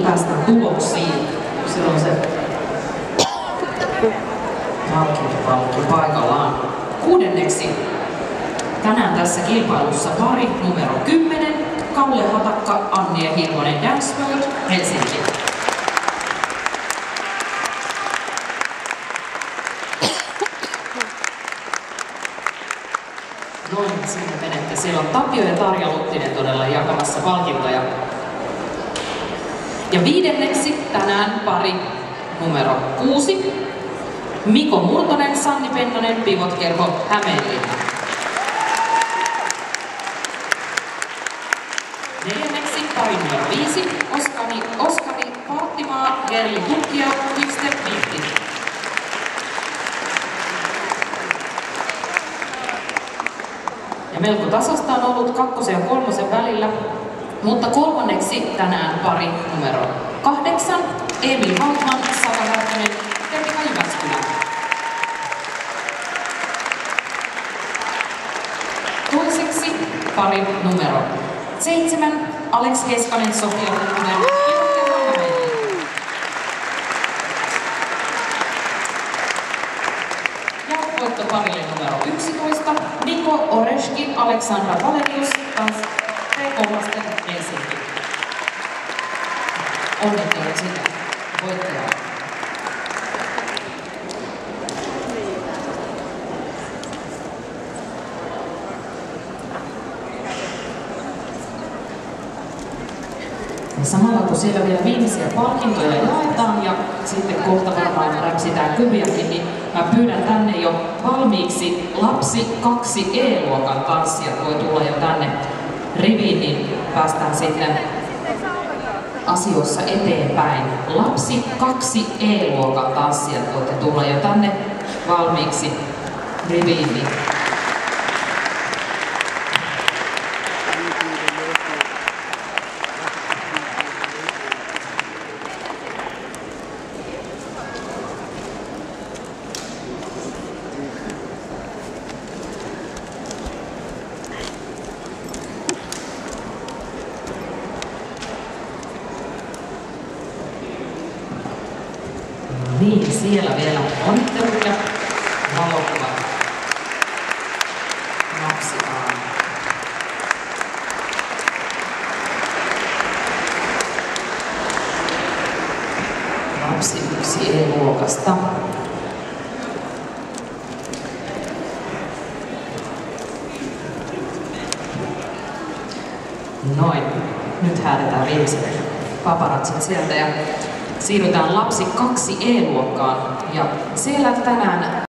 päästään tuloksiin. Silloin se palkinto paikallaan. Kuudenneksi tänään tässä kilpailussa pari numero 10, Kalle Hatakka, Anni ja Hirvonen Dance World, Helsinki. Noin, sinne menette. Siellä on Tapio ja Tarja Luttinen todella jakamassa palkintoja. Ja viidenneksi tänään pari numero 6, Miko Murtonen, Sanni Pennanen, Pivot-kerho, Hämeenlinna. Neljänneksi pari numero 5, Oskari Paattimaa, Gerli Tukkia, Hipster Vihti. Ja melko tasasta on ollut 2. ja 3. välillä, mutta kolmanneksi tänään pari numero 8, Emil Haltman, Saka Härkönen ja Mika Jyväskylä. Toiseksi pari numero 7, Alex Heskanen, Sofia Rukkunen ja Hämeenlinna. Ja voittoparille numero 11, Niko Oreski, Aleksandra Valerius, T-kollasten Helsinki. Onnittelut sinne voittajaa. Ja samalla kun siellä vielä viimeisiä palkintoja jaetaan ja sitten kohta varmaan räpsitään kuviakin, niin mä pyydän tänne jo valmiiksi lapsi 2 E-luokan tanssijat voi tulla jo tänne riviin, niin päästään sitten asioissa eteenpäin. Lapsi 2 E-luokan tanssijat voitte tulla jo tänne valmiiksi riviin. Niin niin, siellä vielä onnittelut ja valokuvat napsitaan. Lapsi 1 E-luokasta. Noin, nyt häädetään viimeiset paparatsit sieltä ja siirrytään lapsi 2 E-luokkaan ja siellä tänään